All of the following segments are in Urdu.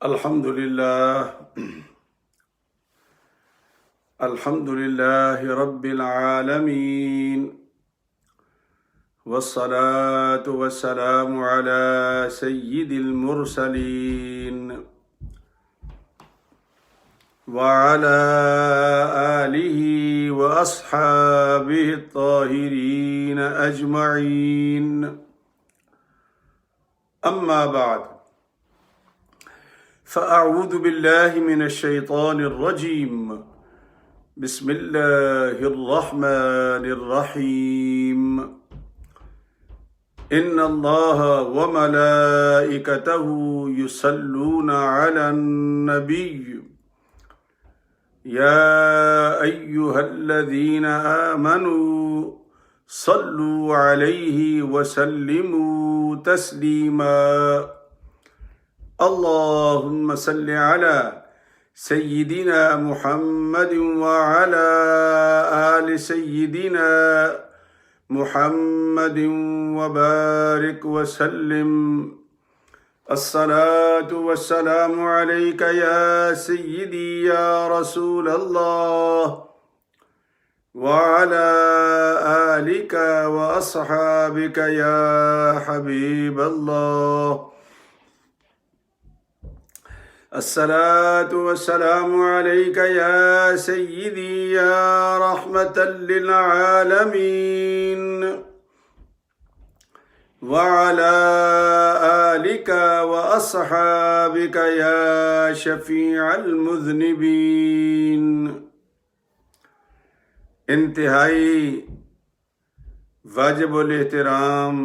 الحمد لله رب العالمين والصلاة والسلام على سيد المرسلين وعلى آله وأصحابه الطاهرين أجمعين أما بعد فأعوذ بالله من الشيطان الرجيم بسم الله الرحمن الرحيم إن الله وملائكته يصلون على النبي يا أيها الذين آمنوا صلوا عليه وسلموا تسليما اللهم صل على سيدنا محمد وعلى آل سيدنا محمد وبارك وسلم الصلاة والسلام عليك يا سيدي يا رسول الله وعلى آلك وأصحابك يا حبيب الله الصلاة والسلام عليك يا سيدي يا رحمة للعالمين وعلى آلك وأصحابك يا شفيع المذنبين انتہائی واجب الاحترام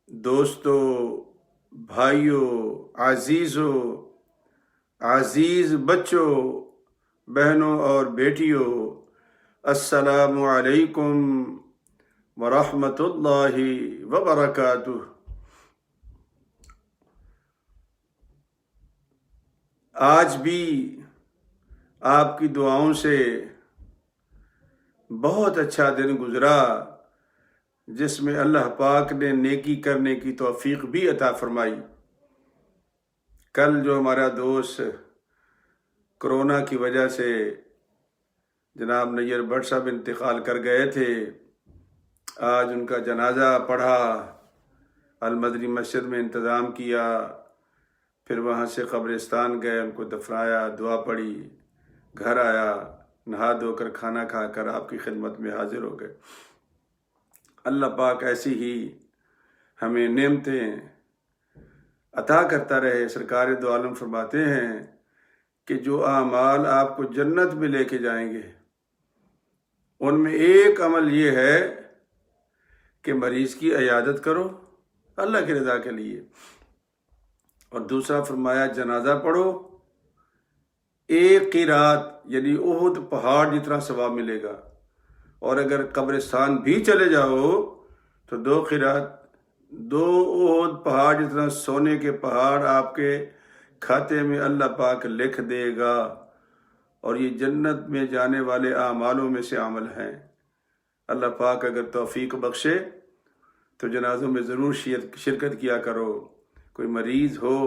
دوستو، بھائیوں، عزیزوں، عزیز بچوں، بہنوں اور بیٹیوں، السلام علیکم ورحمۃ اللہ وبرکاتہ۔ آج بھی آپ کی دعاؤں سے بہت اچھا دن گزرا، جس میں اللہ پاک نے نیکی کرنے کی توفیق بھی عطا فرمائی۔ کل جو ہمارا دوست کرونا کی وجہ سے جناب نیر بٹ صاحب انتقال کر گئے تھے، آج ان کا جنازہ پڑھا، المدنی مسجد میں انتظام کیا، پھر وہاں سے قبرستان گئے، ان کو دفنایا، دعا پڑھی، گھر آیا، نہا دھو کر کھانا کھا کر آپ کی خدمت میں حاضر ہو گئے۔ اللہ پاک ایسی ہی ہمیں نعمتیں عطا کرتا رہے۔ سرکار دو عالم فرماتے ہیں کہ جو اعمال آپ کو جنت میں لے کے جائیں گے، ان میں ایک عمل یہ ہے کہ مریض کی عیادت کرو اللہ کی رضا کے لیے، اور دوسرا فرمایا جنازہ پڑھو، ایک قرات یعنی احد پہاڑ جتنا ثواب ملے گا، اور اگر قبرستان بھی چلے جاؤ تو دو قرات، دو احد پہاڑ جتنا سونے کے پہاڑ آپ کے کھاتے میں اللہ پاک لکھ دے گا، اور یہ جنت میں جانے والے اعمالوں میں سے عمل ہیں۔ اللہ پاک اگر توفیق بخشے تو جنازوں میں ضرور شرکت کیا کرو۔ کوئی مریض ہو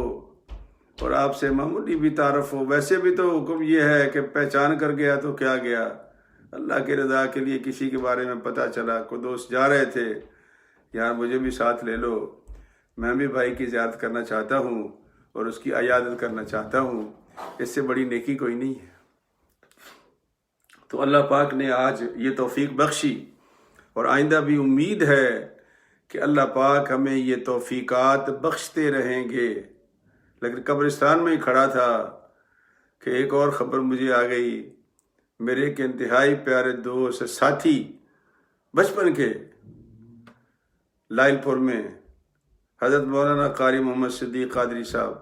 اور آپ سے معمولی بھی تعارف ہو، ویسے بھی تو حکم یہ ہے کہ پہچان کر گیا تو کیا گیا، اللہ کی رضا کے لیے کسی کے بارے میں پتہ چلا، کوئی دوست جا رہے تھے، یار مجھے بھی ساتھ لے لو، میں بھی بھائی کی زیارت کرنا چاہتا ہوں اور اس کی عیادت کرنا چاہتا ہوں، اس سے بڑی نیکی کوئی نہیں ہے۔ تو اللہ پاک نے آج یہ توفیق بخشی، اور آئندہ بھی امید ہے کہ اللہ پاک ہمیں یہ توفیقات بخشتے رہیں گے۔ لیکن قبرستان میں ہی کھڑا تھا کہ ایک اور خبر مجھے آ گئی، میرے ایک انتہائی پیارے دوست ساتھی بچپن کے لائل پور میں حضرت مولانا قاری محمد صدیق قادری صاحب،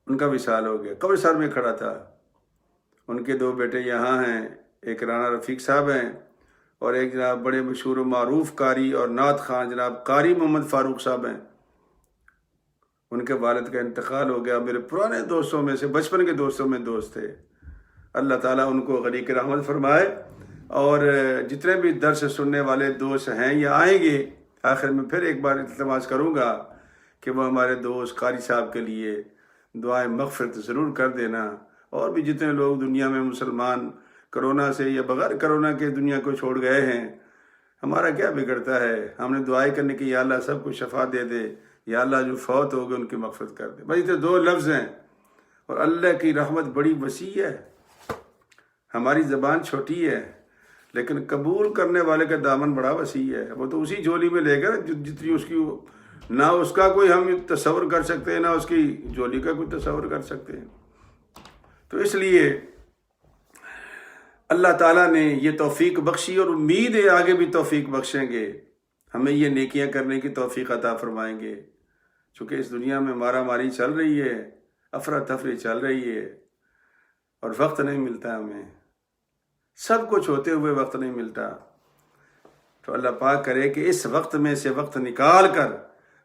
ان کا وصال ہو گیا۔ قبرستان میں کھڑا تھا، ان کے دو بیٹے یہاں ہیں، ایک رانا رفیق صاحب ہیں اور ایک جناب بڑے مشہور و معروف قاری اور نعت خان جناب قاری محمد فاروق صاحب ہیں۔ ان کے والد کا انتقال ہو گیا، میرے پرانے دوستوں میں سے، بچپن کے دوستوں میں دوست تھے۔ اللہ تعالیٰ ان کو غریق رحمت فرمائے، اور جتنے بھی درس سننے والے دوست ہیں یا آئیں گے، آخر میں پھر ایک بار التماس کروں گا کہ وہ ہمارے دوست قاری صاحب کے لیے دعائیں مغفرت ضرور کر دینا، اور بھی جتنے لوگ دنیا میں مسلمان کرونا سے یا بغیر کرونا کے دنیا کو چھوڑ گئے ہیں، ہمارا کیا بگڑتا ہے؟ ہم نے دعائیں کرنے کی، یا اللہ سب کو شفا دے دے، یا اللہ جو فوت ہو گئے ان کی مغفرت کر دے۔ بھائی تو 2 لفظ ہیں، اور اللہ کی رحمت بڑی وسیع ہے۔ ہماری زبان چھوٹی ہے لیکن قبول کرنے والے کا دامن بڑا وسیع ہے۔ وہ تو اسی جھولی میں لے کر جتنی اس کی، نہ اس کا کوئی ہم تصور کر سکتے ہیں، نہ اس کی جھولی کا کوئی تصور کر سکتے ہیں۔ تو اس لیے اللہ تعالیٰ نے یہ توفیق بخشی، اور امید ہے آگے بھی توفیق بخشیں گے، ہمیں یہ نیکیاں کرنے کی توفیق عطا فرمائیں گے۔ چونکہ اس دنیا میں مارا ماری چل رہی ہے، افراتفری چل رہی ہے، اور وقت نہیں ملتا ہمیں، سب کچھ ہوتے ہوئے وقت نہیں ملتا۔ تو اللہ پاک کرے کہ اس وقت میں سے وقت نکال کر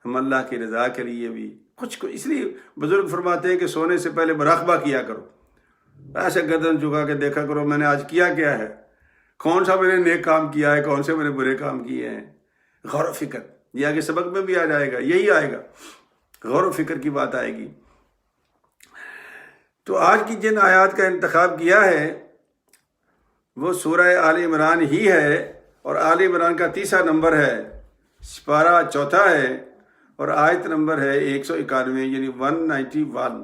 ہم اللہ کی رضا کے لیے بھی کچھ اس لیے بزرگ فرماتے ہیں کہ سونے سے پہلے مراقبہ کیا کرو، ایسے گردن جھکا کے دیکھا کرو میں نے آج کیا ہے، کون سا میں نے نیک کام کیا ہے، کون سے میں نے برے کام کیے ہیں۔ غور و فکر، یہ آگے سبق میں بھی آ جائے گا، یہی آئے گا، غور و فکر کی بات آئے گی۔ تو آج کی جن آیات کا انتخاب کیا ہے وہ سورہ آل عمران ہی ہے، اور آل عمران کا 3 نمبر ہے، سپارہ 4 ہے، اور آیت نمبر ہے 191 یعنی 191،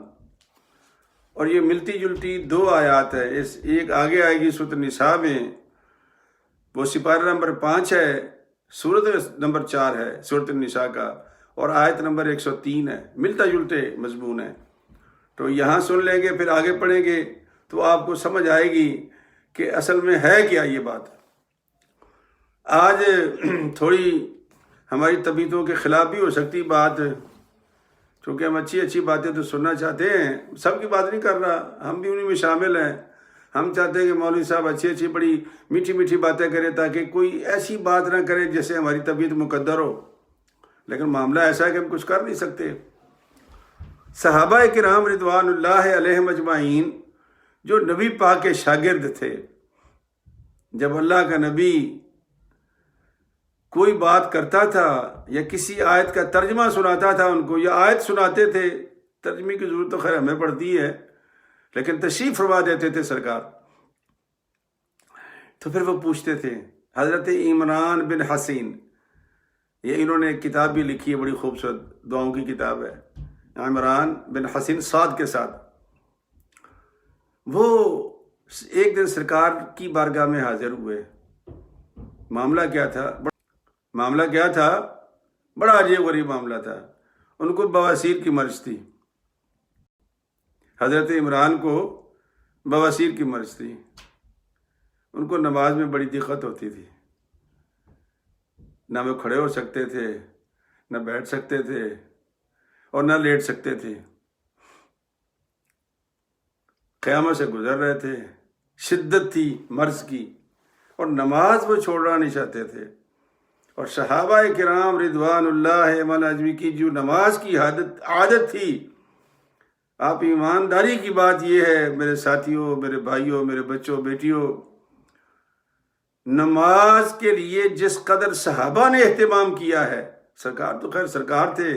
اور یہ ملتی جلتی 2 آیات ہے۔ ایک آگے آئے گی سورۃ النساء میں، وہ سپارہ نمبر 5 ہے، سورۃ نمبر 4 ہے سورۃ النساء کا، اور آیت نمبر 103 ہے، ملتا جلتے مضمون ہے۔ تو یہاں سن لیں گے، پھر آگے پڑھیں گے تو آپ کو سمجھ آئے گی کہ اصل میں ہے کیا یہ بات۔ آج تھوڑی ہماری طبیعتوں کے خلاف بھی ہو سکتی بات، چونکہ ہم اچھی باتیں تو سننا چاہتے ہیں، سب کی بات نہیں کر رہا، ہم بھی انہی میں شامل ہیں۔ ہم چاہتے ہیں کہ مولوی صاحب اچھی بڑی میٹھی باتیں کریں تاکہ کوئی ایسی بات نہ کرے جس سے ہماری طبیعت مقدر ہو، لیکن معاملہ ایسا ہے کہ ہم کچھ کر نہیں سکتے۔ صحابہ کرام رضوان اللہ علیہم اجمعین جو نبی پاک کے شاگرد تھے، جب اللہ کا نبی کوئی بات کرتا تھا یا کسی آیت کا ترجمہ سناتا تھا ان کو، یا آیت سناتے تھے، ترجمے کی ضرورت تو خیر ہمیں پڑتی ہے لیکن تشریف فرما دیتے تھے سرکار، تو پھر وہ پوچھتے تھے۔ حضرت عمران بن حسین، یہ انہوں نے ایک کتاب بھی لکھی ہے، بڑی خوبصورت دعاؤں کی کتاب ہے، عمران بن حسین صاد کے ساتھ۔ وہ ایک دن سرکار کی بارگاہ میں حاضر ہوئے۔ معاملہ کیا تھا؟ بڑا عجیب غریب معاملہ تھا۔ ان کو بواسیر کی مرض تھی، حضرت عمران کو بواسیر کی مرض تھی، ان کو نماز میں بڑی دقت ہوتی تھی، نہ وہ کھڑے ہو سکتے تھے، نہ بیٹھ سکتے تھے، اور نہ لیٹ سکتے تھے، قیامت سے گزر رہے تھے، شدت تھی مرض کی، اور نماز وہ چھوڑنا نہیں چاہتے تھے۔ اور صحابہ کرام رضوان اللہ علیہم کی جو نماز کی عادت تھی، آپ ایمانداری کی بات یہ ہے میرے ساتھیوں، میرے بھائیوں، میرے بچوں بیٹیوں، نماز کے لیے جس قدر صحابہ نے اہتمام کیا ہے، سرکار تو خیر سرکار تھے،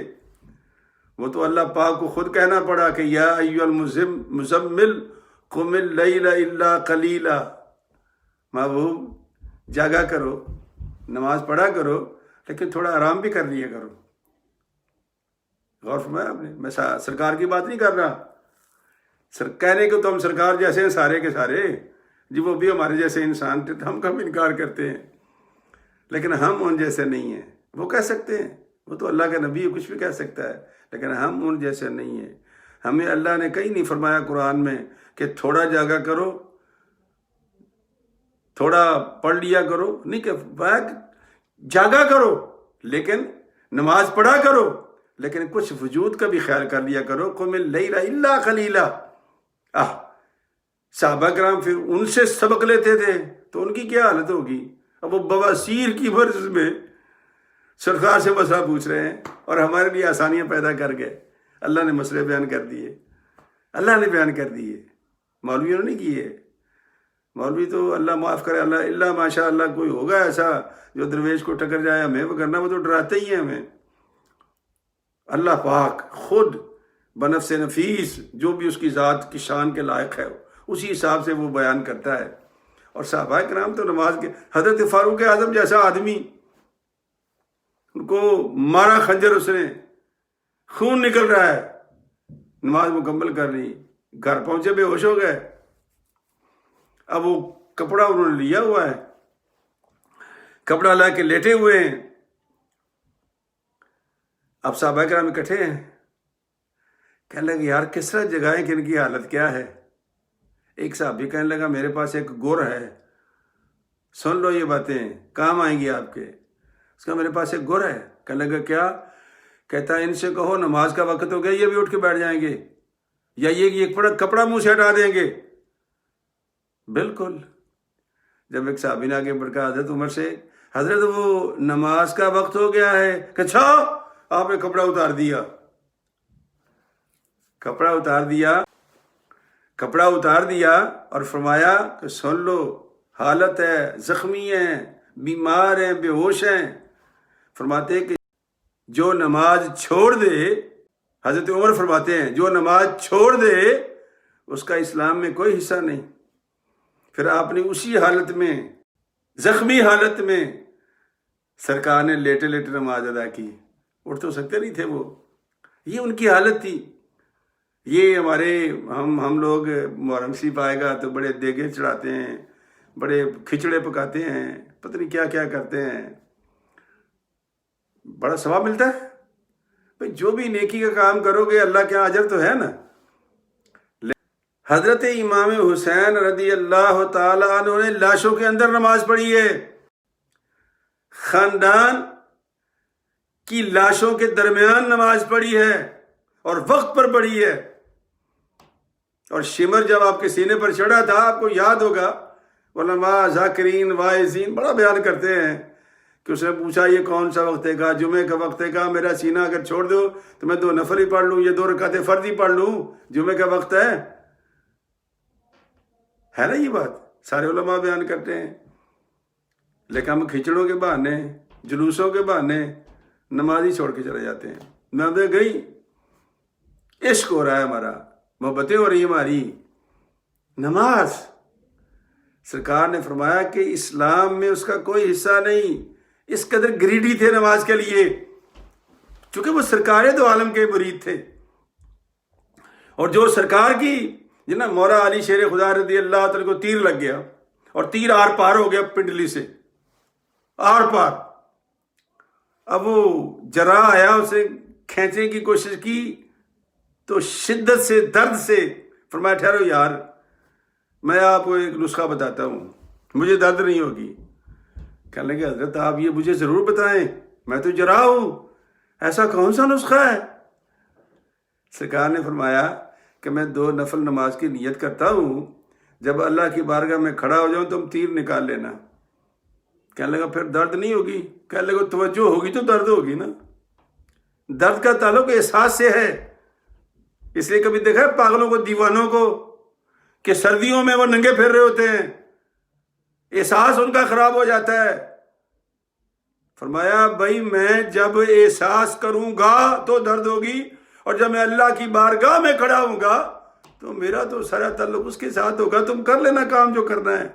وہ تو اللہ پاک کو خود کہنا پڑا کہ یا ایھا المزمل قم اللیل الا قلیلا، محبوب جاگا کرو، نماز پڑھا کرو، لیکن تھوڑا آرام بھی کر لیا کرو۔ غور فرمایا آپ نے؟ میں سرکار کی بات نہیں کر رہا، کہنے کو تو ہم سرکار جیسے ہیں سارے کے سارے، جی وہ بھی ہمارے جیسے انسان تھے، ہم کب انکار کرتے ہیں، لیکن ہم ان جیسے نہیں ہیں۔ وہ کہہ سکتے ہیں، وہ تو اللہ کا نبی ہے، کچھ بھی کہہ سکتا ہے، لیکن ہم ان جیسے نہیں ہیں۔ ہمیں اللہ نے کہیں نہیں فرمایا قرآن میں کہ تھوڑا جاگا کرو، تھوڑا پڑھ لیا کرو، نہیں کہ جاگا کرو لیکن نماز پڑھا کرو، لیکن کچھ وجود کا بھی خیال کر لیا کرو۔ قم اللیل الا قلیلا۔ صحابہ کرام پھر ان سے سبق لیتے تھے تو ان کی کیا حالت ہوگی؟ اب وہ بواسیر کی مرض میں سرکار سے مسئلہ پوچھ رہے ہیں، اور ہمارے لیے آسانیاں پیدا کر گئے۔ اللہ نے مسئلے بیان کر دیے، اللہ نے بیان کر دیے، مولویوں نے نہیں کیے۔ مولوی تو اللہ معاف کرے، اللہ ماشاء اللہ کوئی ہوگا ایسا جو درویش کو ٹکر جائے، ہمیں وہ کرنا، وہ تو ڈراتے ہی ہیں ہمیں۔ اللہ پاک خود بنفس نفیس جو بھی اس کی ذات کی شان کے لائق ہے اسی حساب سے وہ بیان کرتا ہے. اور صحابہ کرام تو نماز کے، حضرت فاروق اعظم جیسا آدمی، ان کو مارا خنجر، اس نے خون نکل رہا ہے، نماز مکمل کر لی، گھر پہنچے بے ہوش ہو گئے. اب وہ کپڑا انہوں نے لیا ہوا ہے، کپڑا لا کے لیٹے ہوئے ہیں. اب صحابہ کرام اکٹھے ہیں، کہنے لگے یار کس طرح جگائیں کہ ان کی حالت کیا ہے. ایک صحابی کہنے لگا میرے پاس ایک گر ہے، سن لو یہ باتیں کام آئیں گی آپ کے. اس کا میرے پاس ایک گر ہے. کہنے لگا کیا؟ کہتا ہے ان سے کہو نماز کا وقت ہو گیا، یہ بھی اٹھ کے بیٹھ جائیں گے، یا یہ ایک کپڑا منہ سے ہٹا دیں گے. بالکل. جب ایک صحابی نے آگے بڑھ کر حضرت عمر سے، حضرت وہ نماز کا وقت ہو گیا ہے، کہ اچھا آپ نے کپڑا اتار دیا. کپڑا اتار دیا اور فرمایا کہ سن لو حالت ہے، زخمی ہیں، بیمار ہیں، بے ہوش ہیں. فرماتے کہ جو نماز چھوڑ دے، حضرت عمر فرماتے ہیں جو نماز چھوڑ دے اس کا اسلام میں کوئی حصہ نہیں. پھر آپ نے اسی حالت میں، زخمی حالت میں، سرکار نے لیٹے لیٹے نماز ادا کی. اٹھ تو سکتے نہیں تھے وہ، یہ ان کی حالت تھی. یہ ہمارے ہم لوگ محرم شریف آئے گا تو بڑے دیگیں چڑھاتے ہیں، بڑے کھچڑے پکاتے ہیں، پتہ نہیں کیا کیا کرتے ہیں، بڑا ثواب ملتا ہے. بھئی جو بھی نیکی کا کام کرو گے اللہ کے اجر تو ہے نا. حضرت امام حسین رضی اللہ تعالی عنہ نے لاشوں کے اندر نماز پڑھی ہے، خاندان کی لاشوں کے درمیان نماز پڑھی ہے اور وقت پر پڑھی ہے. اور شمر جب آپ کے سینے پر چڑھا تھا، آپ کو یاد ہوگا علماء ذاکرین واعظین بڑا بیان کرتے ہیں کہ اس نے پوچھا یہ کون سا وقت ہے؟ کہا جمعے کا وقت ہے. کہا میرا سینہ اگر چھوڑ دو تو میں 2 نفل ہی پڑھ لوں، یہ 2 رکعتیں فرض ہی پڑھ لوں، جمعے کا وقت ہے نا. یہ بات سارے علماء بیان کرتے ہیں. لیکن ہم کھچڑوں کے بہانے، جلوسوں کے بہانے نماز ہی چھوڑ کے چلے جاتے ہیں. نمازیں گئی، عشق ہو رہا ہے ہمارا، محبتیں ہو رہی ہیں ہماری. نماز سرکار نے فرمایا کہ اسلام میں اس کا کوئی حصہ نہیں. اس قدر گریڈی تھے نماز کے لیے، چونکہ وہ سرکار دو عالم کے مرید تھے. اور جو سرکار کی جنا مولا علی شیر خدا رضی اللہ تعالی کو تیر لگ گیا اور تیر آر پار ہو گیا پنڈلی سے آر پار. اب وہ جراح آیا، اسے کھینچنے کی کوشش کی تو شدت سے، درد سے فرمایا ٹھہرو یار، میں آپ کو ایک نسخہ بتاتا ہوں، مجھے درد نہیں ہوگی. کہنے لگے حضرت آپ یہ مجھے ضرور بتائیں، میں تو جراح ہوں، ایسا کون سا نسخہ ہے؟ سرکار نے فرمایا کہ میں 2 نفل نماز کی نیت کرتا ہوں، جب اللہ کی بارگاہ میں کھڑا ہو جاؤں تم تیر نکال لینا. کہنے لگا پھر درد نہیں ہوگی؟ کہنے لگا توجہ ہوگی تو درد ہوگی نا. درد کا تعلق احساس سے ہے. اس لیے کبھی دیکھا ہے پاگلوں کو، دیوانوں کو، کہ سردیوں میں وہ ننگے پھر رہے ہوتے ہیں، احساس ان کا خراب ہو جاتا ہے. فرمایا بھائی میں جب احساس کروں گا تو درد ہوگی، اور جب میں اللہ کی بارگاہ میں کھڑا ہوں گا تو میرا تو سارا تعلق اس کے ساتھ ہوگا. تم کر لینا کام جو کرنا ہے.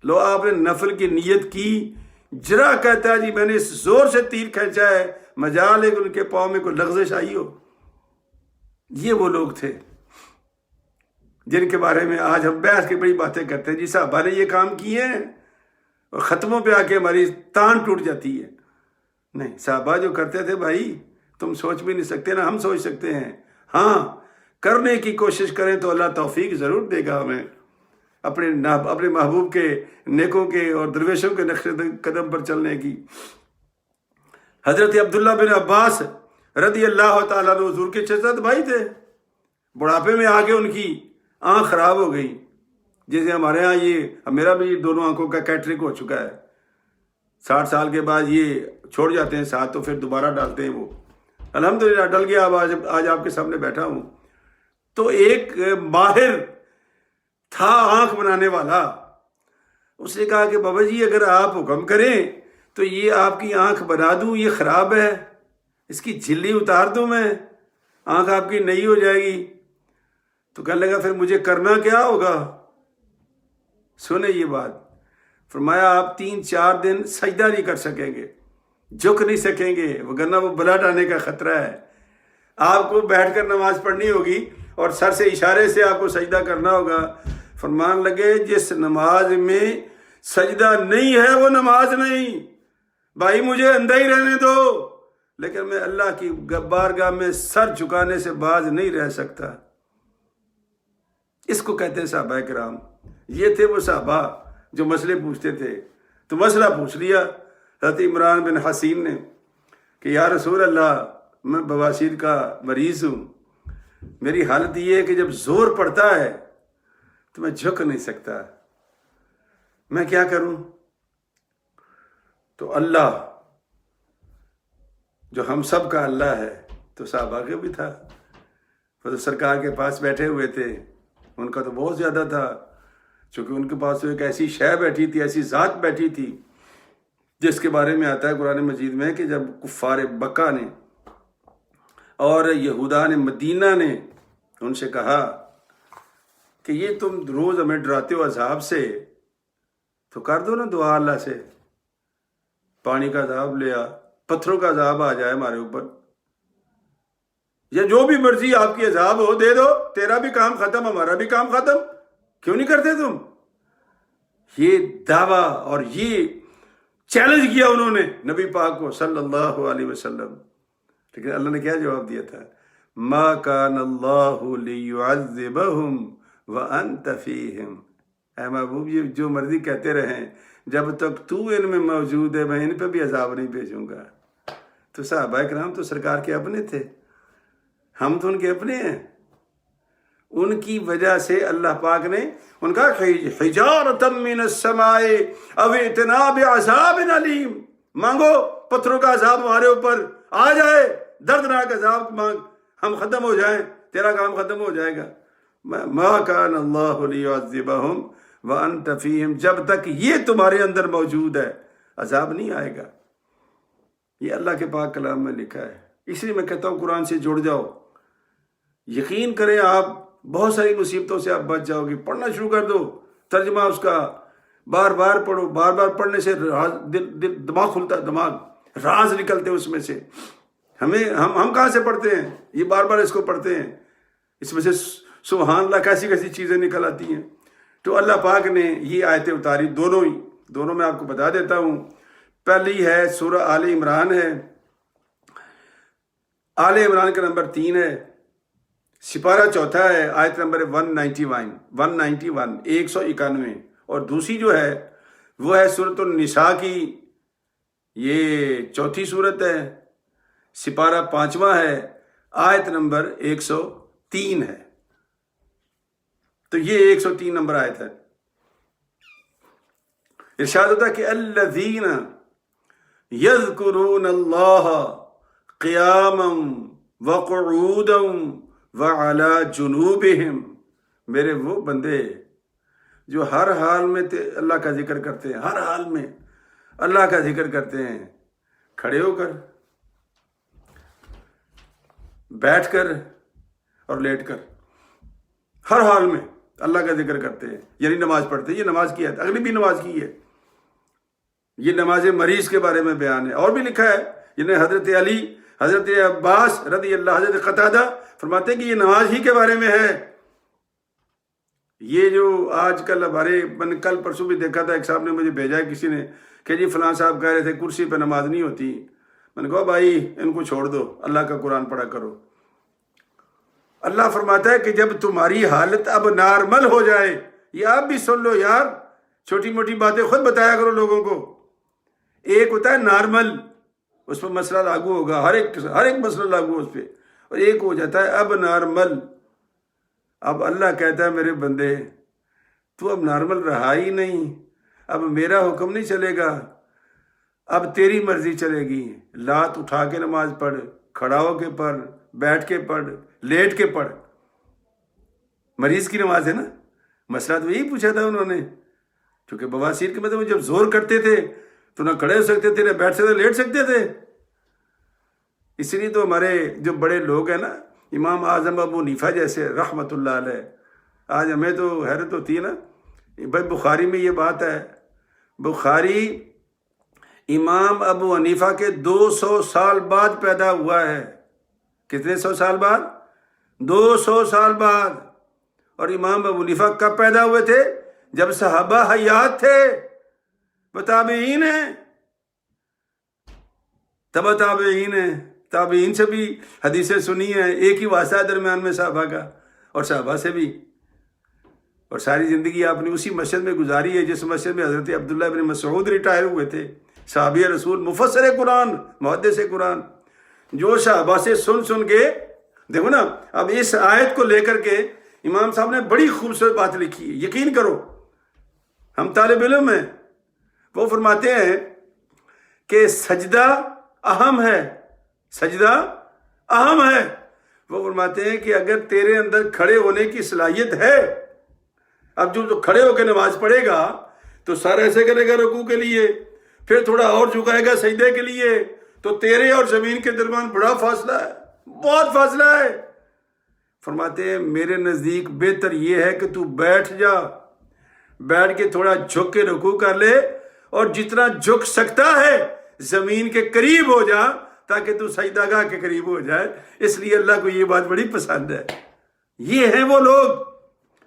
لو آپ نے نفل کی نیت کی، جرا کہتا ہے جی میں نے اس زور سے تیر کھینچا ہے، مجال ہے کہ ان کے پاؤں میں کوئی لغزش آئی ہو. یہ وہ لوگ تھے جن کے بارے میں آج ہم بحث کی بڑی باتیں کرتے ہیں. جی صاحبہ نے یہ کام کیے ہیں اور ختموں پہ آ کے ہماری تان ٹوٹ جاتی ہے. نہیں، صحابہ جو کرتے تھے بھائی تم سوچ بھی نہیں سکتے، نہ ہم سوچ سکتے ہیں. ہاں کرنے کی کوشش کریں تو اللہ توفیق ضرور دے گا ہمیں اپنے محبوب کے، نیکوں کے اور درویشوں کے نقش قدم پر چلنے کی. حضرت عبداللہ بن عباس رضی اللہ تعالیٰ عنہ حضور کے 6 بھائی تھے. بڑھاپے میں آ کے ان کی آنکھ خراب ہو گئی. جیسے ہمارے ہاں یہ میرا بھی دونوں آنکھوں کا کیٹرک ہو چکا ہے. 60 سال کے بعد یہ چھوڑ جاتے ہیں ساتھ تو پھر دوبارہ ڈالتے ہیں. وہ الحمدللہ ڈل گیا. اب آج آپ کے سامنے بیٹھا ہوں. تو ایک ماہر تھا آنکھ بنانے والا، اس نے کہا کہ بابا جی اگر آپ حکم کریں تو یہ آپ کی آنکھ بنا دوں، یہ خراب ہے، اس کی جھلی اتار دوں میں، آنکھ آپ کی نئی ہو جائے گی۔ تو کہنے لگا پھر مجھے کرنا کیا ہوگا؟ سنیں یہ بات، فرمایا آپ 3-4 دن سجدہ نہیں کر سکیں گے، جھک نہیں سکیں گے، وگرنہ وہ بلڈ آنے کا خطرہ ہے۔ آپ کو بیٹھ کر نماز پڑھنی ہوگی اور سر سے اشارے سے آپ کو سجدہ کرنا ہوگا۔ فرمان لگے جس نماز میں سجدہ نہیں ہے وہ نماز نہیں، بھائی مجھے اندھا ہی رہنے دو، لیکن میں اللہ کی بارگاہ میں سر جھکانے سے باز نہیں رہ سکتا۔ اس کو کہتے ہیں صحابہ کرام۔ یہ تھے وہ صحابہ جو مسئلے پوچھتے تھے۔ تو مسئلہ پوچھ لیا حضرت عمران بن حسین نے کہ یا رسول اللہ میں بواسیر کا مریض ہوں، میری حالت یہ ہے کہ جب زور پڑتا ہے تو میں جھک نہیں سکتا، میں کیا کروں؟ تو اللہ جو ہم سب کا اللہ ہے تو صحابہ کا بھی تھا، تو سرکار کے پاس بیٹھے ہوئے تھے، ان کا تو بہت زیادہ تھا، چونکہ ان کے پاس تو ایک ایسی شے بیٹھی تھی، ایسی ذات بیٹھی تھی جس کے بارے میں آتا ہے قرآن مجید میں کہ جب کفار مکہ نے اور یہودان مدینہ نے ان سے کہا کہ یہ تم روز ہمیں ڈراتے ہو عذاب سے، تو کر دو نا دعا اللہ سے، پانی کا عذاب لیا، پتھروں کا عذاب آ جائے ہمارے اوپر، یا جو بھی مرضی آپ کی عذاب ہو دے دو، تیرا بھی کام ختم ہمارا بھی کام ختم، کیوں نہیں کرتے تم؟ یہ دعویٰ اور یہ چیلنج کیا انہوں نے نبی پاک کو صلی اللہ علیہ وسلم۔ لیکن اللہ نے کیا جواب دیا تھا؟ ما کان اللہ لیعذبہم وانت فیہم، اے محبوب یہ جو مرضی کہتے رہیں، جب تک تو ان میں موجود ہے میں ان پہ بھی عذاب نہیں بھیجوں گا۔ تو صحابہ کرام تو سرکار کے اپنے تھے، ہم تو ان کے اپنے ہیں۔ ان کی وجہ سے اللہ پاک نے ان کا حجارۃ من السماء او ائتنا بعذاب علیم، مانگو پتھروں کا عذاب ہمارے اوپر آ جائے، دردناک عذاب مانگ، ہم ختم ہو جائیں، تیرا کام ختم ہو جائے گا۔ ما کان اللہ لیعذبہم وانت فیہم، جب تک یہ تمہارے اندر موجود ہے عذاب نہیں آئے گا۔ یہ اللہ کے پاک کلام میں لکھا ہے، اس لیے میں کہتا ہوں قرآن سے جڑ جاؤ، یقین کریں آپ بہت ساری مصیبتوں سے آپ بچ جاؤ گے۔ پڑھنا شروع کر دو، ترجمہ اس کا بار بار پڑھو، بار بار پڑھنے سے دماغ کھلتا ہے، دماغ راز نکلتے ہیں اس میں سے۔ ہم کہاں سے پڑھتے ہیں؟ یہ بار بار اس کو پڑھتے ہیں، اس میں سے سبحان اللہ کیسی کیسی چیزیں نکل آتی ہیں۔ تو اللہ پاک نے یہ آیتیں اتاری، دونوں میں آپ کو بتا دیتا ہوں۔ پہلی ہے سورہ آل عمران ہے، آل عمران کا نمبر 3 ہے، سپارہ 4 ہے، آیت نمبر 191، اور دوسری جو ہے وہ ہے سورۃ النساء کی، یہ 4 سورت ہے، سپارہ 5 ہے، آیت نمبر 103 ہے۔ تو یہ 103 نمبر آیت ہے۔ ارشاد ہوتا ہے کہ الذین یذکرون اللہ قیاما وقعودا وعلی جنوبہم، میرے وہ بندے جو ہر حال میں اللہ کا ذکر کرتے ہیں، ہر حال میں اللہ کا ذکر کرتے ہیں، کھڑے ہو کر، بیٹھ کر اور لیٹ کر، ہر حال میں اللہ کا ذکر کرتے ہیں، یعنی نماز پڑھتے ہیں۔ یہ نماز کی ہے، اگلی بھی نماز کی ہے، یہ نماز مریض کے بارے میں بیان ہے۔ اور بھی لکھا ہے، یعنی حضرت علی، حضرت عباس رضی اللہ، حضرت قتادہ فرماتے ہیں کہ یہ نماز ہی کے بارے میں ہے۔ یہ جو آج کل ہمارے، میں نے کل پرسوں بھی دیکھا تھا، ایک صاحب نے مجھے بھیجا ہے کسی نے کہ جی فلاں صاحب کہہ رہے تھے کرسی پہ نماز نہیں ہوتی۔ میں نے کہا بھائی ان کو چھوڑ دو، اللہ کا قرآن پڑھا کرو۔ اللہ فرماتا ہے کہ جب تمہاری حالت اب نارمل ہو جائے، یہ آپ بھی سن لو یار، چھوٹی موٹی باتیں خود بتایا کرو لوگوں کو۔ ایک ہوتا ہے نارمل، اس پہ مسئلہ لاگو ہوگا، ہر ایک مسئلہ لاگو اس پہ، اور ایک ہو جاتا ہے اب نارمل۔ اب اللہ کہتا ہے میرے بندے تو اب نارمل رہا ہی نہیں، اب میرا حکم نہیں چلے گا، اب تیری مرضی چلے گی۔ لات اٹھا کے نماز پڑھ، کھڑا ہو کے پڑھ، بیٹھ کے پڑھ، لیٹ کے پڑھ۔ مریض کی نماز ہے نا، مسئلہ تو یہی پوچھا تھا انہوں نے، کیونکہ بواسیر کے مطلب جب زور کرتے تھے تو نہ کھڑے ہو سکتے تھے، نہ بیٹھ سکتے، لیٹ سکتے تھے۔ اس لیے تو ہمارے جو بڑے لوگ ہیں نا، امام اعظم ابو حنیفہ جیسے رحمۃ اللہ علیہ، آج ہمیں تو حیرت ہوتی ہے نا بھائی، بخاری میں یہ بات ہے، بخاری امام ابو حنیفہ کے 200 سال بعد پیدا ہوا ہے۔ کتنے 100 سال بعد؟ 200 سال بعد۔ اور امام ابو حنیفہ کب پیدا ہوئے تھے؟ جب صحابہ حیات تھے، وہ تابعین ہیں، تبع تابعین ہیں، تابعین سے بھی حدیثیں سنی ہیں، ایک ہی واسطہ ہے درمیان میں صحابہ کا، اور صحابہ سے بھی، اور ساری زندگی آپ نے اسی مسجد میں گزاری ہے جس مسجد میں حضرت عبداللہ بن مسعود ریٹائر ہوئے تھے، صحابی رسول، مفسر قرآن، محدث قرآن، جو صحابہ سے سن کے، دیکھو نا، اب اس آیت کو لے کر کے امام صاحب نے بڑی خوبصورت بات لکھی ہے، یقین کرو، ہم طالب علم ہیں، وہ فرماتے ہیں کہ سجدہ اہم ہے، سجدہ اہم ہے۔ وہ فرماتے ہیں کہ اگر تیرے اندر کھڑے ہونے کی صلاحیت ہے، اب جو کھڑے ہو کے نماز پڑھے گا تو سر ایسے کرے گا رکوع کے لیے، پھر تھوڑا اور جھکائے گا سجدے کے لیے، تو تیرے اور زمین کے درمیان بڑا فاصلہ ہے، بہت فاصلہ ہے۔ فرماتے ہیں میرے نزدیک بہتر یہ ہے کہ تو بیٹھ جا، بیٹھ کے تھوڑا جھک کے رکوع کر لے، اور جتنا جھک سکتا ہے زمین کے قریب ہو جا تاکہ تو سجدہ گاہ کے قریب ہو جائے۔ اس لیے اللہ کو یہ بات بڑی پسند ہے۔ یہ ہیں وہ لوگ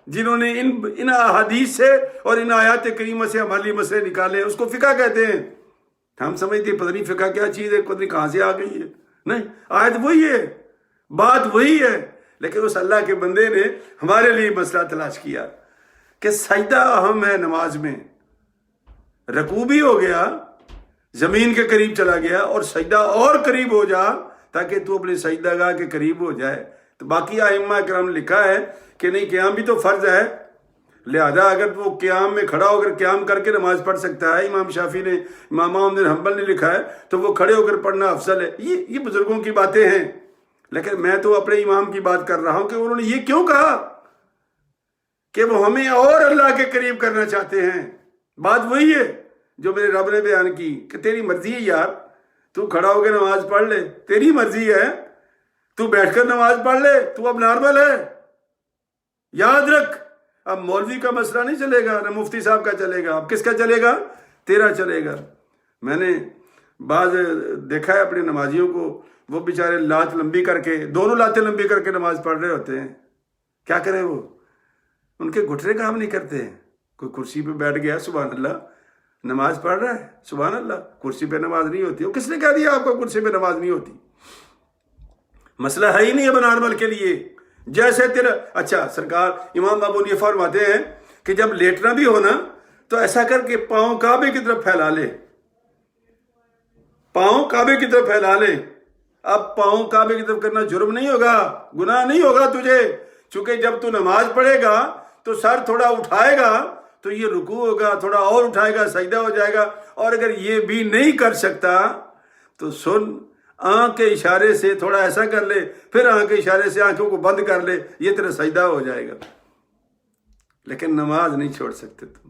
جنہوں نے ان احادیث سے اور ان آیات کریمہ سے ہمارے لیے مسئلے نکالے ہیں۔ اس کو فقہ کہتے ہیں۔ ہم سمجھتے ہیں پتہ نہیں فقہ کیا چیز ہے، پتہ نہیں کہاں سے آ گئی ہے، نہیں، آیت وہی ہے، بات وہی ہے، لیکن اس اللہ کے بندے نے ہمارے لیے مسئلہ تلاش کیا کہ سجدہ اہم ہے نماز میں، رکوع بھی ہو گیا، زمین کے قریب چلا گیا، اور سجدہ اور قریب ہو جا تاکہ تو اپنے سجدہ گاہ کے قریب ہو جائے۔ تو باقی ائمہ کرام نے لکھا ہے کہ نہیں، قیام بھی تو فرض ہے، لہذا اگر وہ قیام میں کھڑا ہو کر قیام کر کے نماز پڑھ سکتا ہے، امام شافعی نے، امام احمد بن حنبل نے لکھا ہے، تو وہ کھڑے ہو کر پڑھنا افضل ہے۔ یہ بزرگوں کی باتیں ہیں، لیکن میں تو اپنے امام کی بات کر رہا ہوں کہ انہوں نے یہ کیوں کہا کہ وہ ہمیں اور اللہ کے قریب کرنا چاہتے ہیں۔ بات وہی ہے جو میرے رب نے بیان کی کہ تیری مرضی ہے یار، تو کھڑا ہو کے نماز پڑھ لے، تیری مرضی ہے، تو بیٹھ کر نماز پڑھ لے، تو اب نارمل ہے۔ یاد رکھ، اب مولوی کا مسئلہ نہیں چلے گا، نہ مفتی صاحب کا چلے گا، اب کس کا چلے گا؟ تیرا چلے گا۔ میں نے بعض دیکھا ہے اپنے نمازیوں کو، وہ بیچارے لات لمبی کر کے، دونوں لاتیں لمبی کر کے نماز پڑھ رہے ہوتے ہیں۔ کیا کریں وہ؟ ان کے گھٹنے کام نہیں کرتے ہیں۔ کوئی کرسی پہ بیٹھ گیا، سبحان اللہ، نماز پڑھ رہا ہے، سبحان اللہ، کرسی پہ نماز نہیں ہوتی۔ وہ کس نے کہہ دیا آپ کو کرسی پہ نماز نہیں ہوتی؟ مسئلہ ہے ہی نہیں اب نارمل کے لیے۔ جیسے تیرا، اچھا، سرکار امام ابو حنیفہ فرماتے ہیں کہ جب لیٹنا بھی ہونا تو ایسا کر کے پاؤں کعبے کی طرف پھیلا لے، پاؤں کعبے کی طرف پھیلا لے۔ اب پاؤں کعبے کی طرف کرنا جرم نہیں ہوگا، گناہ نہیں ہوگا تجھے، چونکہ جب تو نماز پڑھے گا تو سر تھوڑا اٹھائے گا تو یہ رکوع ہوگا، تھوڑا اور اٹھائے گا سجدہ ہو جائے گا۔ اور اگر یہ بھی نہیں کر سکتا تو سن، آنکھ کے اشارے سے تھوڑا ایسا کر لے، پھر آنکھ کے اشارے سے آنکھوں کو بند کر لے، یہ تیرا سجدہ ہو جائے گا۔ لیکن نماز نہیں چھوڑ سکتے تم۔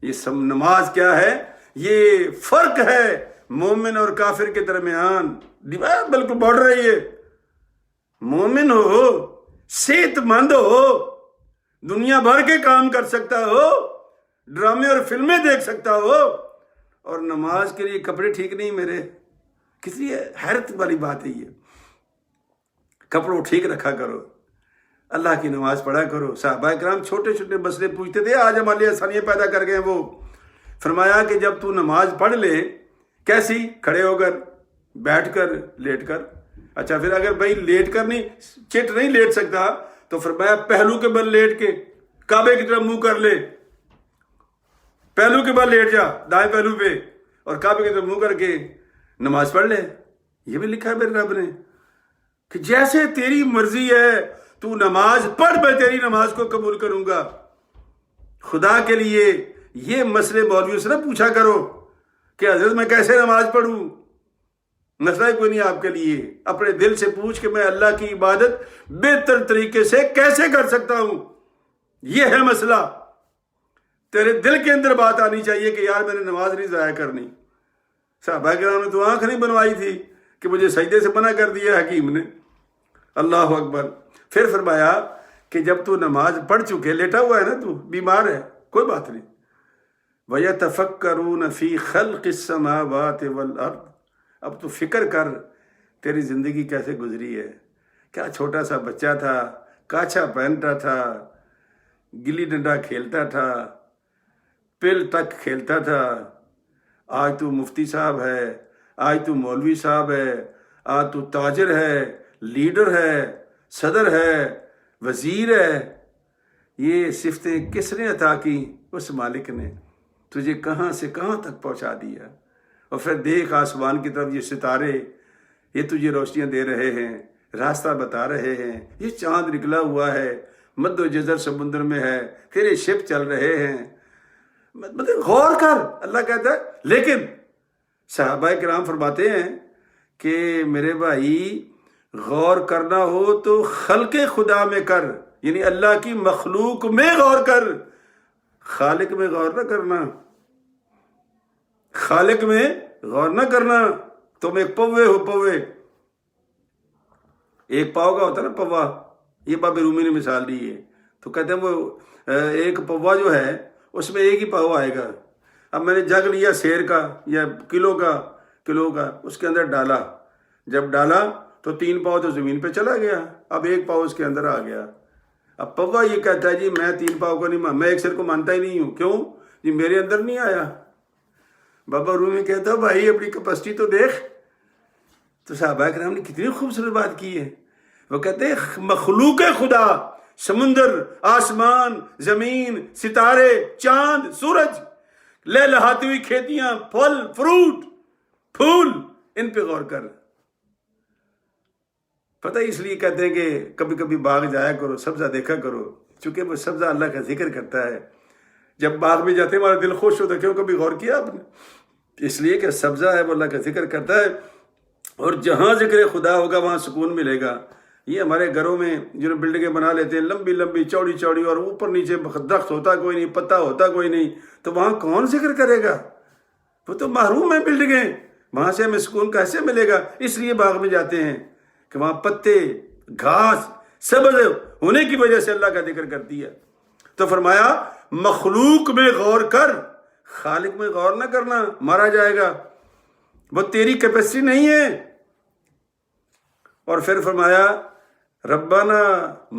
یہ سب نماز کیا ہے؟ یہ فرق ہے مومن اور کافر کے درمیان، بالکل بارڈر ہے یہ۔ مومن ہو، صحت مند ہو، دنیا بھر کے کام کر سکتا ہو، ڈرامے اور فلمیں دیکھ سکتا ہو، اور نماز کے لیے کپڑے ٹھیک نہیں میرے، کسی حیرت والی بات ہے یہ۔ کپڑوں ٹھیک رکھا کرو، اللہ کی نماز پڑھا کرو۔ صحابہ کرام چھوٹے چھوٹے مسئلے پوچھتے تھے، آج ہمارے لیے آسانیاں پیدا کر گئے وہ۔ فرمایا کہ جب تو نماز پڑھ لے، کیسی؟ کھڑے ہو کر، بیٹھ کر، لیٹ کر۔ اچھا، پھر اگر بھائی لیٹ کر نہیں، چٹ نہیں لیٹ سکتا تو فرمایا پہلو کے بل لیٹ کے کعبے کی طرف منہ کر لے، پہلو کے بل لیٹ جا دائیں پہلو پہ، اور کعبے کی طرف منہ کر کے نماز پڑھ لے۔ یہ بھی لکھا ہے میرے رب نے کہ جیسے تیری مرضی ہے تو نماز پڑھ، میں تیری نماز کو قبول کروں گا۔ خدا کے لیے یہ مسئلے مولویوں سے نہ پوچھا کرو کہ حضرت میں کیسے نماز پڑھوں، مسئلہ ہی کوئی نہیں آپ کے لیے۔ اپنے دل سے پوچھ کہ میں اللہ کی عبادت بہتر طریقے سے کیسے کر سکتا ہوں، یہ ہے مسئلہ۔ تیرے دل کے اندر بات آنی چاہیے کہ یار میں نے نماز نہیں ضائع کرنی۔ صحابہ کرام نے تو آنکھ نہیں بنوائی تھی کہ مجھے سجدے سے منع کر دیا حکیم نے. اللہ اکبر. پھر فرمایا کہ جب تو نماز پڑھ چکے، لیٹا ہوا ہے نا، تو بیمار ہے، کوئی بات نہیں. وَيَتَفَكَّرُونَ فِي خَلْقِ السَّمَاوَاتِ وَالْأَرْضِ. اب تو فکر کر تیری زندگی کیسے گزری ہے. کیا چھوٹا سا بچہ تھا، کاچا پہنتا تھا، گلی ڈنڈا کھیلتا تھا، پل تک کھیلتا تھا. آج تو مفتی صاحب ہے، آج تو مولوی صاحب ہے، آج تو تاجر ہے، لیڈر ہے، صدر ہے، وزیر ہے. یہ صفتیں کس نے عطا کی؟ اس مالک نے. تجھے کہاں سے کہاں تک پہنچا دیا. اور پھر دیکھ آسمان کی طرف، یہ ستارے، یہ تجھے روشنیاں دے رہے ہیں، راستہ بتا رہے ہیں. یہ چاند نکلا ہوا ہے، مد و جزر سمندر میں ہے، تیرے شپ چل رہے ہیں. مطلب غور کر، اللہ کہتا ہے. لیکن صحابہ کرام فرماتے ہیں کہ میرے بھائی، غور کرنا ہو تو خلق خدا میں کر، یعنی اللہ کی مخلوق میں غور کر، خالق میں غور نہ کرنا. خالق میں غور نہ کرنا. تم ایک پوے ہو، پوے ایک پاؤ کا ہوتا ہے نا، پوا. یہ باب رومی نے مثال دی ہے. تو کہتے ہیں وہ ایک پوا جو ہے اس میں ایک ہی پاؤ آئے گا. اب میں نے جگ لیا سیر کا یا کلو کا، اس کے اندر ڈالا. جب ڈالا تو 3 پاؤ تو زمین پہ چلا گیا، اب 1 پاؤ اس کے اندر آ گیا. اب پوا یہ کہتا ہے جی میں 3 پاؤ کو نہیں میں ایک سر کو مانتا ہی نہیں ہوں. کیوں جی؟ میرے اندر نہیں آیا. بابا رومی کہتا ہے بھائی اپنی کیپیسٹی تو دیکھ. تو صحابہ کرام نے کتنی خوبصورت بات کی ہے. وہ کہتے ہیں مخلوق خدا، سمندر، آسمان، زمین، ستارے، چاند، سورج، لہلہاتی ہوئی کھیتیاں، پھل، فروٹ، پھول، ان پہ غور کر. پتہ اس لیے کہتے ہیں کہ کبھی کبھی باغ جایا کرو، سبزہ دیکھا کرو، چونکہ وہ سبزہ اللہ کا ذکر کرتا ہے. جب باغ میں جاتے ہیں ہمارا دل خوش ہوتا ہے. کیوں؟ کبھی غور کیا آپ نے؟ اس لیے کہ سبزہ ہے وہ اللہ کا ذکر کرتا ہے، اور جہاں ذکر خدا ہوگا وہاں سکون ملے گا. یہ ہمارے گھروں میں جو بلڈنگیں بنا لیتے ہیں، لمبی لمبی چوڑی چوڑی، اور اوپر نیچے درخت ہوتا کوئی نہیں، پتا ہوتا کوئی نہیں، تو وہاں کون ذکر کرے گا؟ وہ تو محروم ہیں بلڈنگیں، وہاں سے ہمیں سکون کیسے ملے گا؟ اس لیے باغ میں جاتے ہیں کہ وہاں پتے، گھاس، سبز ہونے کی وجہ سے اللہ کا ذکر کرتی ہے. تو فرمایا مخلوق میں غور کر، خالق میں غور نہ کرنا، مارا جائے گا، وہ تیری کیپیسٹی نہیں ہے. اور پھر فرمایا ربنا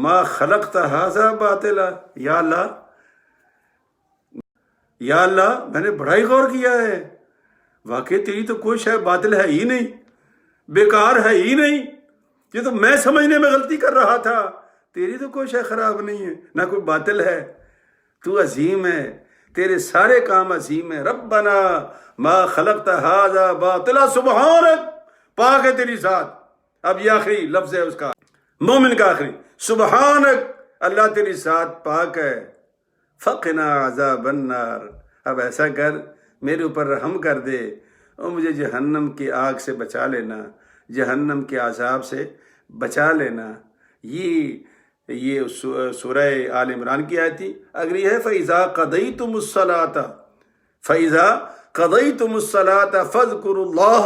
ما خلقت ھذا باطلا. یا اللہ میں نے بڑا ہی غور کیا ہے، واقعی تیری تو کوئی شے باطل ہے ہی نہیں، بیکار ہے ہی نہیں. یہ تو میں سمجھنے میں غلطی کر رہا تھا، تیری تو کوئی شے خراب نہیں ہے، نہ کوئی باطل ہے. تو عظیم ہے، تیرے سارے کام عظیم ہیں. ربنا ما خلقت ھذا باطلا سبحانک. پاک ہے تیری ذات. اب یہ آخری لفظ ہے اس کا، مومن کا آخری، سبحانک، اللہ تیری ذات پاک ہے. فقنا عذاب النار. اب ایسا کر میرے اوپر رحم کر دے اور مجھے جہنم کی آگ سے بچا لینا، جہنم کے عذاب سے بچا لینا. یہ سورہ آل عمران کی آیت تھی. اگلی ہے فَإِذَا قَضَيْتُمُ الصَّلَاةَ فَاذْكُرُوا اللَّهَ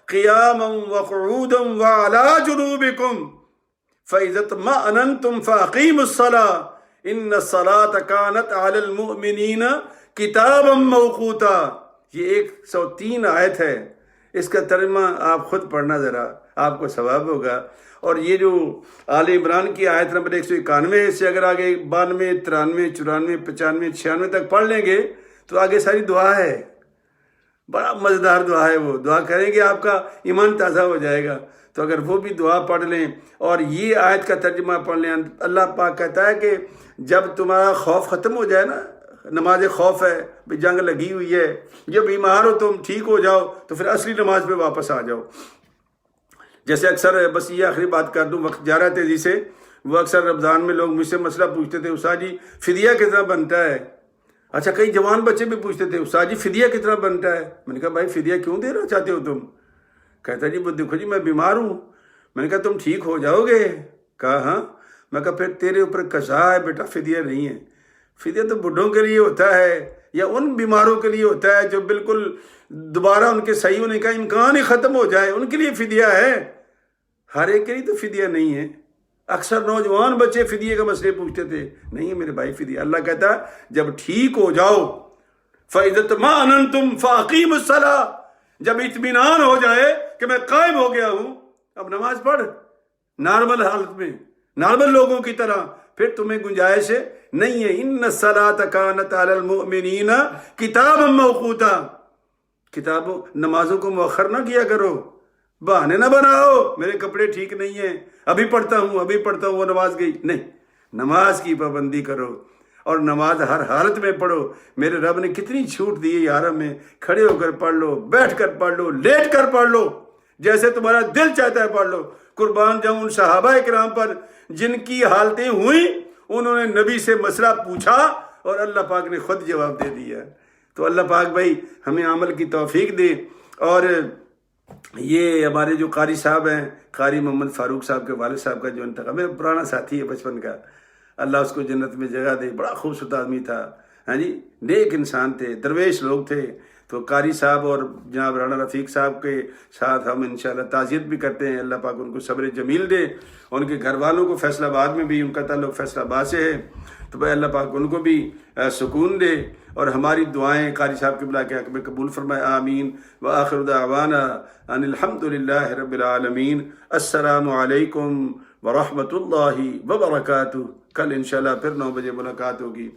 قِيَامًا وَقُعُودًا وَعَلَىٰ جُنُوبِكُمْ فَإِذَا اطْمَأْنَنْتُمْ فَأَقِيمُوا الصَّلَاةَ إِنَّ الصَّلَاةَ كَانَتْ عَلَى الْمُؤْمِنِينَ كِتَابًا مَوْقُوتًا. یہ 103 آیت ہے. اس کا ترجمہ آپ خود پڑھنا ذرا، آپ کو ثواب ہوگا. اور یہ جو آل عمران کی آیت نمبر 191 سے اگر آگے 92، 93، 94، 95، 96 تک پڑھ لیں گے تو آگے ساری دعا ہے. بڑا مزیدار دعا ہے. وہ دعا کریں گے آپ کا ایمان تازہ ہو جائے گا. تو اگر وہ بھی دعا پڑھ لیں اور یہ آیت کا ترجمہ پڑھ لیں، اللہ پاک کہتا ہے کہ جب تمہارا خوف ختم ہو جائے نا، نماز خوف ہے، جنگ لگی ہوئی ہے، جب بیمار ہو تم ٹھیک ہو جاؤ تو پھر اصلی نماز پہ واپس آ جاؤ. جیسے اکثر، بس یہ آخری بات کر دوں، وقت جا رہا ہے تیزی سے. وہ اکثر رمضان میں لوگ مجھ سے مسئلہ پوچھتے تھے، استاد جی فدیہ کتنا بنتا ہے؟ اچھا کئی جوان بچے بھی پوچھتے تھے استاد جی فدیہ کتنا بنتا ہے؟ میں نے کہا بھائی فدیہ کیوں دینا چاہتے ہو تم؟ کہتا جی وہ دیکھو جی میں بیمار ہوں. میں نے کہا تم ٹھیک ہو جاؤ گے؟ کہا ہاں. میں کہا پھر تیرے اوپر قضا ہے بیٹا، فدیہ نہیں ہے. فدیہ تو بڈھوں کے لیے ہوتا ہے، یا ان بیماروں کے لیے ہوتا ہے جو بالکل دوبارہ ان کے صحیح ہونے کا امکان ہی ختم ہو جائے، ان کے لیے فدیہ ہے، ہر ایک کے لیے تو فدیہ نہیں ہے۔ اکثر نوجوان بچے فدیے کا مسئلے پوچھتے تھے، نہیں میرے بھائی فدیہ، اللہ کہتا ہے جب ٹھیک ہو جاؤ فَإِذَا اطْمَأْنَنْتُمْ فَأَقِيمُوا الصَّلَاةَ، جب اطمینان ہو جائے کہ میں قائم ہو گیا ہوں، اب نماز پڑھ نارمل حالت میں، نارمل لوگوں کی طرح، پھر تمہیں گنجائش نہیں ہے۔ إِنَّ الصَّلَاةَ كَانَتْ عَلَى الْمُؤْمِنِينَ كِتَابًا مَوْقُوتًا، کتابوں نمازوں کو مؤخر نہ کیا کرو، بہانے نہ بناؤ میرے کپڑے ٹھیک نہیں ہیں، ابھی پڑھتا ہوں وہ نماز گئی، نہیں، نماز کی پابندی کرو اور نماز ہر حالت میں پڑھو۔ میرے رب نے کتنی چھوٹ دی ہے حرم میں، کھڑے ہو کر پڑھ لو، بیٹھ کر پڑھ لو، لیٹ کر پڑھ لو، جیسے تمہارا دل چاہتا ہے پڑھ لو۔ قربان جاؤں ان صحابہ کرام پر جن کی حالتیں ہوئیں، انہوں نے نبی سے مسئلہ پوچھا اور اللہ پاک نے خود جواب دے دیا۔ تو اللہ پاک بھائی ہمیں عمل کی توفیق دے۔ اور یہ ہمارے جو قاری صاحب ہیں، قاری محمد فاروق صاحب کے والد صاحب کا جو انتقال، میرا پرانا ساتھی ہے بچپن کا، اللہ اس کو جنت میں جگہ دے، بڑا خوبصورت آدمی تھا، ہاں جی، نیک انسان تھے، درویش لوگ تھے۔ تو قاری صاحب اور جناب رانا رفیق صاحب کے ساتھ ہم انشاءاللہ تعزیت بھی کرتے ہیں، اللہ پاک ان کو صبر جمیل دے۔ ان کے گھر والوں کو فیصل آباد میں بھی ان کا تعلق فیصل آباد سے ہے، تو بھائی اللہ پاک ان کو بھی سکون دے اور ہماری دعائیں قاری صاحب کے بلا کے حق میں قبول فرمائے، آمین۔ وآخر دعوانا ان الحمد للہ رب العالمین۔ السلام علیکم ورحمۃ اللہ وبرکاتہ۔ کل انشاءاللہ پھر 9 بجے ملاقات ہوگی۔